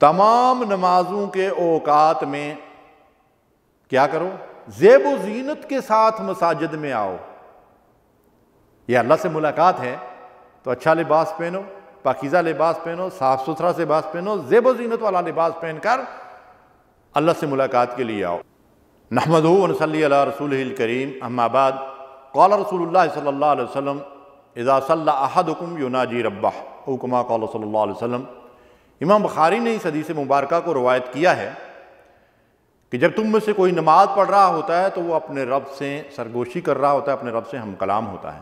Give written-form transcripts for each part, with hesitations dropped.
تمام نمازوں کے اوقات میں کیا کرو؟ زیب و زینت کے ساتھ مساجد میں آؤ۔ یہ اللہ سے ملاقات ہے تو اچھا لباس پہنو، پاکیزہ لباس پہنو، صاف ستھرا لباس پہنو، زیب و زینت والا لباس پہن کر اللہ سے ملاقات کے لیے آؤ۔ نحمدہ و نصلی علی رسولہ الکریم، اما بعد، قال رسول اللہ صلی اللہ علیہ وسلم اذا صلی احدکم یناجی ربہ او کما قال صلی اللہ علیہ وسلم۔ امام بخاری نے اس حدیث مبارکہ کو روایت کیا ہے کہ جب تم میں سے کوئی نماز پڑھ رہا ہوتا ہے تو وہ اپنے رب سے سرگوشی کر رہا ہوتا ہے، اپنے رب سے ہم کلام ہوتا ہے۔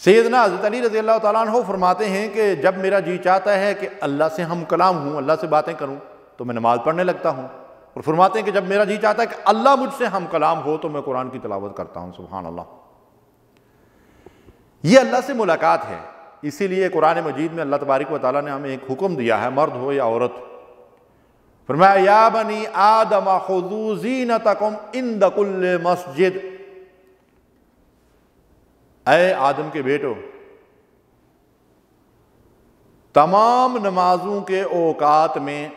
سیدنا حضرت علی رضی اللہ تعالیٰ عنہ فرماتے ہیں کہ جب میرا جی چاہتا ہے کہ اللہ سے ہم کلام ہوں، اللہ سے باتیں کروں، تو میں نماز پڑھنے لگتا ہوں، اور فرماتے ہیں کہ جب میرا جی چاہتا ہے کہ اللہ مجھ سے ہم کلام ہو تو میں قرآن کی تلاوت کرتا ہوں۔ سبحان اللہ، یہ اللہ سے ملاقات ہے۔ اسی لیے قرآن مجید میں اللہ تبارک و تعالیٰ نے ہمیں ایک حکم دیا ہے، مرد ہو یا عورت، فرمایا یا بنی آدم خذوا زینتکم عند کل مسجد، اے آدم کے بیٹو تمام نمازوں کے اوقات میں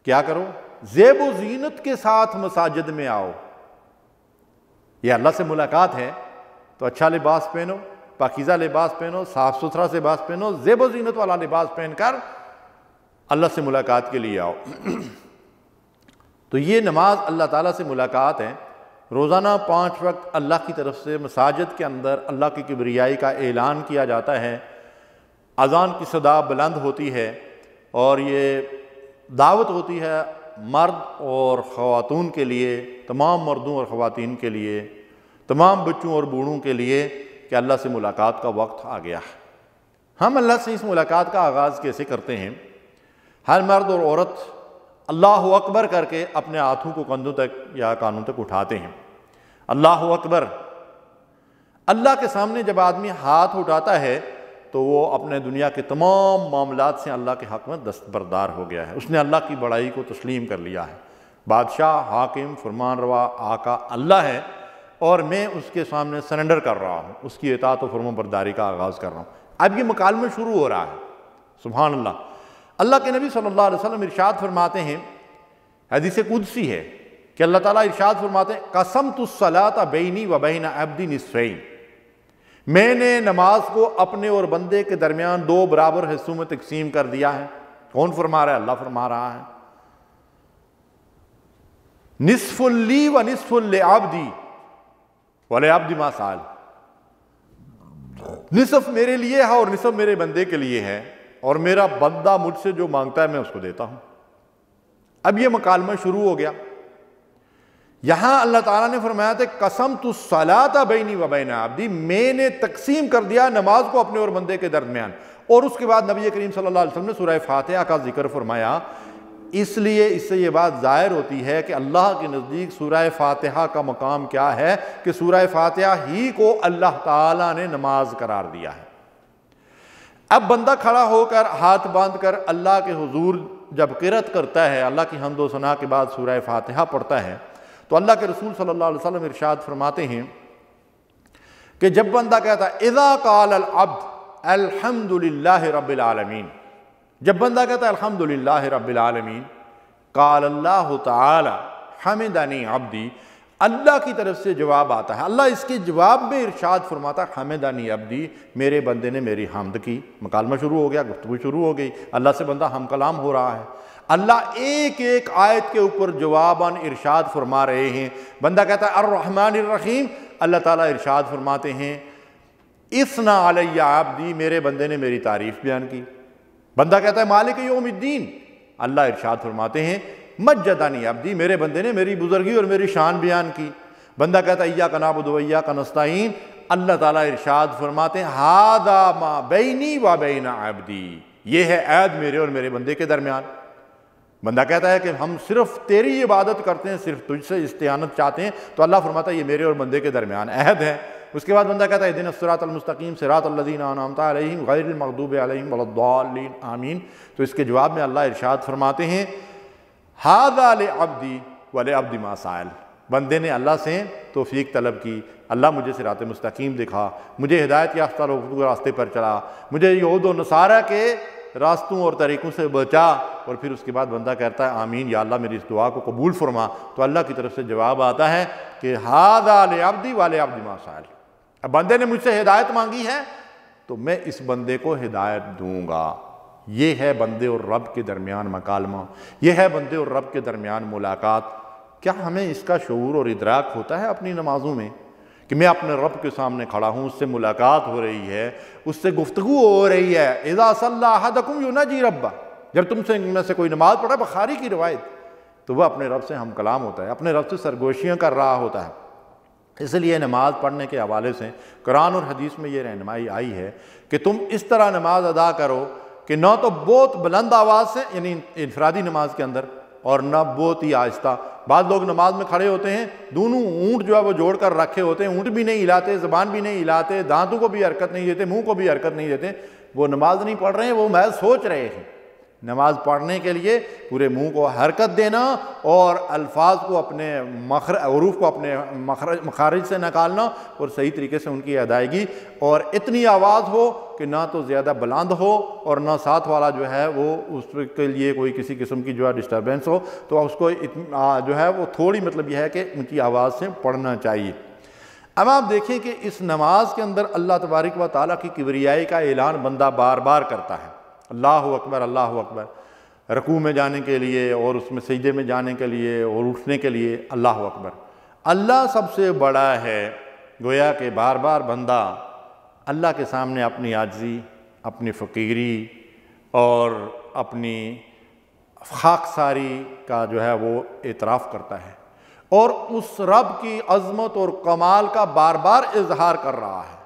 کیا کرو؟ زیب و زینت کے ساتھ مساجد میں آؤ۔ یہ اللہ سے ملاقات ہے تو اچھا لباس پہنو، پاکیزہ لباس پہنو، صاف ستھرا لباس پہنو، زیب و زینت والا لباس پہن کر اللہ سے ملاقات کے لیے آؤ۔ تو یہ نماز اللہ تعالیٰ سے ملاقات ہے۔ روزانہ 5 وقت اللہ کی طرف سے مساجد کے اندر اللہ کی کبریائی کا اعلان کیا جاتا ہے، اذان کی صدا بلند ہوتی ہے، اور یہ دعوت ہوتی ہے مرد اور خواتون کے لیے، تمام مردوں اور خواتین کے لیے، تمام بچوں اور بوڑھوں کے لیے، کہ اللہ سے ملاقات کا وقت آ گیا ہے۔ ہم اللہ سے اس ملاقات کا آغاز کیسے کرتے ہیں؟ ہر مرد اور عورت اللہ اکبر کر کے اپنے ہاتھوں کو کندھوں تک یا کانوں تک اٹھاتے ہیں۔ اللہ اکبر۔ اللہ کے سامنے جب آدمی ہاتھ اٹھاتا ہے تو وہ اپنے دنیا کے تمام معاملات سے اللہ کے حق میں دستبردار ہو گیا ہے، اس نے اللہ کی بڑائی کو تسلیم کر لیا ہے۔ بادشاہ، حاکم، فرمان روا، آقا اللہ ہے، اور میں اس کے سامنے سرنڈر کر رہا ہوں، اس کی اطاعت و فرمان برداری کا آغاز کر رہا ہوں۔ اب یہ مکالمہ شروع ہو رہا ہے۔ سبحان اللہ۔ اللہ کے نبی صلی اللہ علیہ وسلم ارشاد فرماتے ہیں، حدیث قدسی ہے کہ اللہ تعالیٰ ارشاد فرماتے ہیں قسمت الصلاۃ بینی و بین عبدی نصفین، میں نے نماز کو اپنے اور بندے کے درمیان 2 برابر حصوں میں تقسیم کر دیا ہے۔ کون فرما رہا ہے؟ اللہ فرما رہا ہے۔ نصف لی و نصف لعبدی ولعبدی ما سأل، نصف میرے لیے ہے اور نصف میرے بندے کے لیے ہے، اور میرا بندہ مجھ سے جو مانگتا ہے میں اس کو دیتا ہوں۔ اب یہ مکالمہ شروع ہو گیا۔ یہاں اللہ تعالیٰ نے فرمایا تھا قسمت الصلاۃ بینی و بین عبدی، میں نے تقسیم کر دیا نماز کو اپنے اور بندے کے درمیان، اور اس کے بعد نبی کریم صلی اللہ علیہ وسلم نے سورہ فاتحہ کا ذکر فرمایا۔ اس لیے اس سے یہ بات ظاہر ہوتی ہے کہ اللہ کے نزدیک سورہ فاتحہ کا مقام کیا ہے، کہ سورہ فاتحہ ہی کو اللہ تعالیٰ نے نماز قرار دیا ہے۔ اب بندہ کھڑا ہو کر ہاتھ باندھ کر اللہ کے حضور جب قرأت کرتا ہے، اللہ کی حمد و ثنا کے بعد سورہ فاتحہ پڑھتا ہے، تو اللہ کے رسول صلی اللہ علیہ وسلم ارشاد فرماتے ہیں کہ جب بندہ کہتا ہے اذا قال العبد الحمد للہ رب العالمین، جب بندہ کہتا ہے الحمدللہ رب العالمین، قال اللہ تعالی حمدنی عبدی، اللہ کی طرف سے جواب آتا ہے، اللہ اس کے جواب میں ارشاد فرماتا ہے حمدنی عبدی، میرے بندے نے میری حمد کی۔ مکالمہ شروع ہو گیا، گفتگو شروع ہو گئی، اللہ سے بندہ ہم کلام ہو رہا ہے۔ اللہ ایک ایک آیت کے اوپر جواباً ارشاد فرما رہے ہیں۔ بندہ کہتا ہے الرحمن الرحیم، اللہ تعالیٰ ارشاد فرماتے ہیں اثنا علی عبدی، میرے بندے نے میری تعریف بیان کی۔ بندہ کہتا ہے مالک یوم الدین، اللہ ارشاد فرماتے ہیں مجدنی عبدی، میرے بندے نے میری بزرگی اور میری شان بیان کی۔ بندہ کہتا ہے ایاک نعبد و ایاک نستعین، اللہ تعالیٰ ارشاد فرماتے ہیں ھذا ما بینی و بین عبدی، یہ ہے عہد میرے اور میرے بندے کے درمیان۔ بندہ کہتا ہے کہ ہم صرف تیری عبادت کرتے ہیں، صرف تجھ سے استعانت چاہتے ہیں، تو اللہ فرماتا ہے یہ میرے اور بندے کے درمیان عہد ہے۔ اس کے بعد بندہ کہتا ہے اہدنا الصراط المستقیم صراط الذین انعمت علیہم غیر المغضوب علیہم ولا الضالین آمین، تو اس کے جواب میں اللہ ارشاد فرماتے ہیں ھذا لعبدی ولعبدی ما سأل، بندے نے اللہ سے توفیق طلب کی، اللہ مجھے صراط مستقیم دکھا، مجھے ہدایت یافتہ راستے پر چلا، مجھے یہود و نصارہ کے راستوں اور طریقوں سے بچا، اور پھر اس کے بعد بندہ کہتا ہے آمین یا اللہ میری اس دعا کو قبول فرما، تو اللہ کی طرف سے جواب آتا ہے کہ ھذا لعبدی ولعبدی ما سأل، اب بندے نے مجھ سے ہدایت مانگی ہے تو میں اس بندے کو ہدایت دوں گا۔ یہ ہے بندے اور رب کے درمیان مکالمہ، یہ ہے بندے اور رب کے درمیان ملاقات۔ کیا ہمیں اس کا شعور اور ادراک ہوتا ہے اپنی نمازوں میں کہ میں اپنے رب کے سامنے کھڑا ہوں، اس سے ملاقات ہو رہی ہے، اس سے گفتگو ہو رہی ہے؟ اذا صلی احدکم یناجی ربہ، جب تم سے میں سے کوئی نماز پڑھا، بخاری کی روایت، تو وہ اپنے رب سے ہم کلام ہوتا ہے، اپنے رب سے سرگوشیاں کر رہا ہوتا ہے۔ اس لیے نماز پڑھنے کے حوالے سے قرآن اور حدیث میں یہ رہنمائی آئی ہے کہ تم اس طرح نماز ادا کرو کہ نہ تو بہت بلند آواز سے، یعنی انفرادی نماز کے اندر، اور نہ بہت ہی آہستہ۔ بعض لوگ نماز میں کھڑے ہوتے ہیں، دونوں اونٹ جو ہے وہ جوڑ کر رکھے ہوتے ہیں، اونٹ بھی نہیں ہلاتے، زبان بھی نہیں ہلاتے، دانتوں کو بھی حرکت نہیں دیتے، منہ کو بھی حرکت نہیں دیتے، وہ نماز نہیں پڑھ رہے ہیں، وہ محض سوچ رہے ہیں۔ نماز پڑھنے کے لیے پورے منہ کو حرکت دینا اور الفاظ کو اپنے حروف کو اپنے مخارج سے نکالنا اور صحیح طریقے سے ان کی ادائیگی، اور اتنی آواز ہو کہ نہ تو زیادہ بلند ہو اور نہ ساتھ والا جو ہے وہ اس کے لیے کوئی کسی قسم کی جو ہے ڈسٹربنس ہو، تو اس کو جو ہے وہ تھوڑی مطلب یہ ہے کہ اونچی آواز سے پڑھنا چاہیے۔ اب آپ دیکھیں کہ اس نماز کے اندر اللہ تبارک و تعالیٰ کی کبریائی کا اعلان بندہ بار بار کرتا ہے، اللہ اکبر اللہ اکبر، رکوع میں جانے کے لیے اور اس میں سجدے میں جانے کے لیے اور اٹھنے کے لیے اللہ اکبر۔ اللہ سب سے بڑا ہے، گویا کہ بار بار بندہ اللہ کے سامنے اپنی عاجزی، اپنی فقیری اور اپنی خاکساری کا جو ہے وہ اعتراف کرتا ہے، اور اس رب کی عظمت اور کمال کا بار بار اظہار کر رہا ہے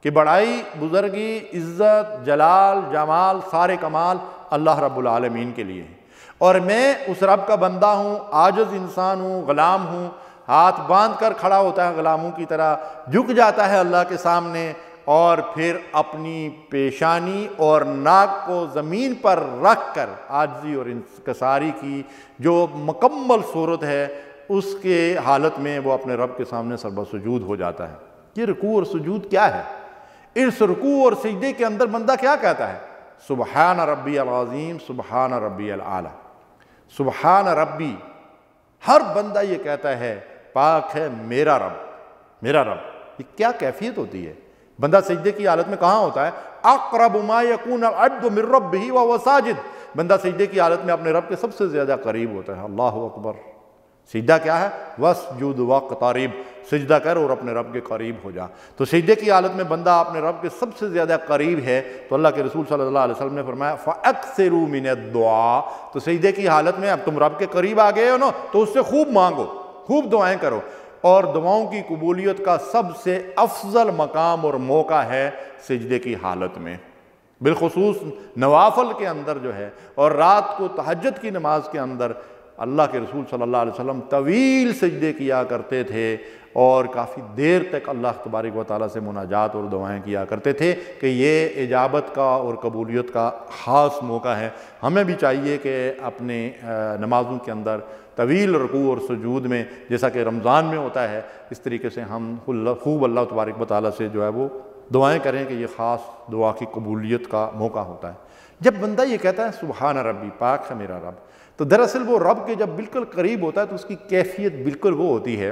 کہ بڑائی، بزرگی، عزت، جلال، جمال، سارے کمال اللہ رب العالمین کے لیے ہیں، اور میں اس رب کا بندہ ہوں، عاجز انسان ہوں، غلام ہوں۔ ہاتھ باندھ کر کھڑا ہوتا ہے غلاموں کی طرح، جھک جاتا ہے اللہ کے سامنے، اور پھر اپنی پیشانی اور ناک کو زمین پر رکھ کر عاجزی اور انکساری کی جو مکمل صورت ہے، اس کے حالت میں وہ اپنے رب کے سامنے سربہ سجود ہو جاتا ہے۔ یہ رکوع اور سجود کیا ہے؟ اس رکوع اور سجدے کے اندر بندہ کیا کہتا ہے؟ سبحان ربی العظیم، سبحان ربی العالی، سبحان ربی۔ ہر بندہ یہ کہتا ہے پاک ہے میرا رب، میرا رب۔ یہ کیا کیفیت ہوتی ہے؟ بندہ سجدے کی حالت میں کہاں ہوتا ہے؟ اقرب ما یکون العبد من ربہ وہو ساجد، بندہ سجدے کی حالت میں اپنے رب کے سب سے زیادہ قریب ہوتا ہے۔ اللہ اکبر۔ سجدہ کیا ہے؟ واسجد واقترب، سجدہ کر اور اپنے رب کے قریب ہو جا۔ تو سجدے کی حالت میں بندہ اپنے رب کے سب سے زیادہ قریب ہے، تو اللہ کے رسول صلی اللہ علیہ وسلم نے فرمایا فَأَكْثِرُوا مِنَ الدُّعَاء، تو سجدے کی حالت میں اب تم رب کے قریب آ گئے ہو نا، تو اس سے خوب مانگو، خوب دعائیں کرو، اور دعاؤں کی قبولیت کا سب سے افضل مقام اور موقع ہے سجدے کی حالت میں، بالخصوص نوافل کے اندر جو ہے، اور رات کو تہجد کی نماز کے اندر اللہ کے رسول صلی اللہ علیہ وسلم طویل سجدے کیا کرتے تھے، اور کافی دیر تک اللہ تبارک و تعالیٰ سے مناجات اور دعائیں کیا کرتے تھے، کہ یہ اجابت کا اور قبولیت کا خاص موقع ہے۔ ہمیں بھی چاہیے کہ اپنے نمازوں کے اندر طویل رکوع اور سجود میں، جیسا کہ رمضان میں ہوتا ہے، اس طریقے سے ہم خوب اللہ تبارک و تعالیٰ سے جو ہے وہ دعائیں کریں، کہ یہ خاص دعا کی قبولیت کا موقع ہوتا ہے۔ جب بندہ یہ کہتا ہے سبحان ربی، پاک ہے میرا رب، تو دراصل وہ رب کے جب بالکل قریب ہوتا ہے تو اس کی کیفیت بالکل وہ ہوتی ہے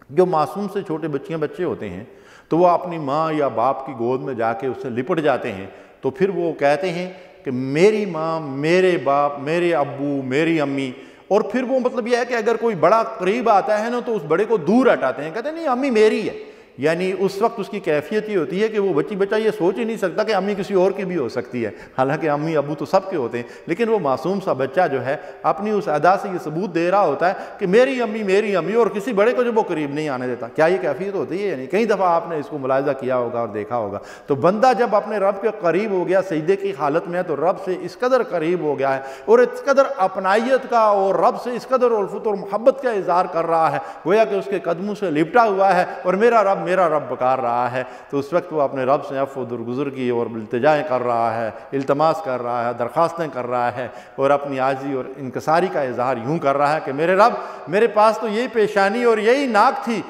جو معصوم سے چھوٹے بچے ہوتے ہیں، تو وہ اپنی ماں یا باپ کی گود میں جا کے اس سے لپٹ جاتے ہیں، تو پھر وہ کہتے ہیں کہ میری ماں، میرے باپ، میرے ابو، میری امی، اور پھر وہ مطلب یہ ہے کہ اگر کوئی بڑا قریب آتا ہے نا تو اس بڑے کو دور ہٹاتے ہیں، کہتے ہیں نہیں امی میری ہے۔ یعنی اس وقت اس کی کیفیت یہ ہوتی ہے کہ وہ بچہ یہ سوچ ہی نہیں سکتا کہ امی کسی اور کی بھی ہو سکتی ہے، حالانکہ امی ابو تو سب کے ہوتے ہیں، لیکن وہ معصوم سا بچہ جو ہے اپنی اس ادا سے یہ ثبوت دے رہا ہوتا ہے کہ میری امی، اور کسی بڑے کو جو وہ قریب نہیں آنے دیتا۔ کیا یہ کیفیت ہوتی ہے؟ یعنی کئی دفعہ آپ نے اس کو ملاحظہ کیا ہوگا اور دیکھا ہوگا۔ تو بندہ جب اپنے رب کے قریب ہو گیا سجدے کی حالت میں، تو رب سے اس قدر قریب ہو گیا ہے اور اس قدر اپنائیت کا اور رب سے اس قدر الفت اور محبت کا اظہار کر رہا ہے، گویا کہ اس کے قدموں سے لپٹا ہوا ہے اور میرا رب پکار رہا ہے، تو اس وقت وہ اپنے رب سے عفو و درگزر کی اور التجائیں کر رہا ہے، التماس کر رہا ہے، درخواستیں کر رہا ہے، اور اپنی عاجزی اور انکساری کا اظہار یوں کر رہا ہے کہ میرے رب، میرے پاس تو یہی پیشانی اور یہی ناک تھی،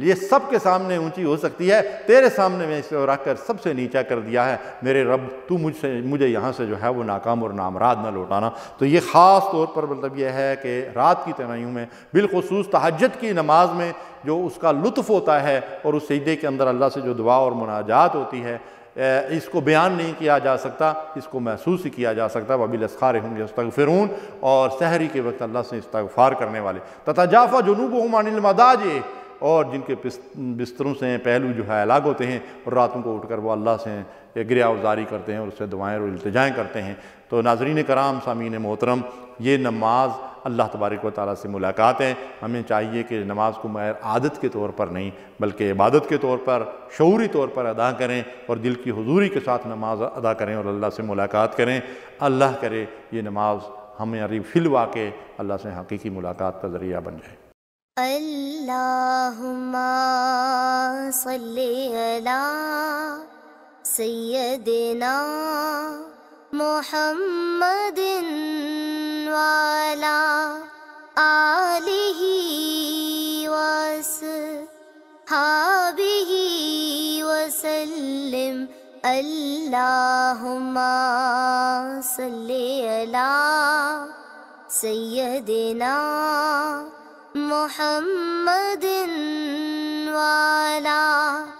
یہ سب کے سامنے اونچی ہو سکتی ہے، تیرے سامنے میں اس کو رکھ کر سب سے نیچا کر دیا ہے، میرے رب تو مجھے یہاں سے جو ہے وہ ناکام اور نامراد نہ لوٹانا۔ تو یہ خاص طور پر مطلب یہ ہے کہ رات کی تنہائیوں میں، بالخصوص تہجد کی نماز میں جو اس کا لطف ہوتا ہے اور اس سجدے کے اندر اللہ سے جو دعا اور مناجات ہوتی ہے، اس کو بیان نہیں کیا جا سکتا، اس کو محسوس ہی کیا جا سکتا۔ وَبِالْأَسْحَارِ هُمْ يَسْتَغْفِرُونَ، اور سحری کے وقت اللہ سے استغفار کرنے والے۔ تَتَجَافَى جُنُوبُهُمْ عَنِ الْمَضَاجِعِ، اور جن کے بستروں سے پہلو جو ہے الگ ہوتے ہیں اور راتوں کو اٹھ کر وہ اللہ سے گریہ وزاری کرتے ہیں اور اس سے دعائیں اور التجائیں کرتے ہیں۔ تو ناظرین کرام، سامعین محترم، یہ نماز اللہ تبارک و تعالیٰ سے ملاقات ہے۔ ہمیں چاہیے کہ نماز کو مگر عادت کے طور پر نہیں بلکہ عبادت کے طور پر، شعوری طور پر ادا کریں اور دل کی حضوری کے ساتھ نماز ادا کریں اور اللہ سے ملاقات کریں۔ اللہ کرے یہ نماز ہمیں فی الواقع اللہ سے حقیقی ملاقات کا ذریعہ بن جائے۔ اللہم صلی علی سیدنا محمد وعلی آلہ وصحبہ وسلم۔ اللہم صلی علی سیدنا محمد وعلی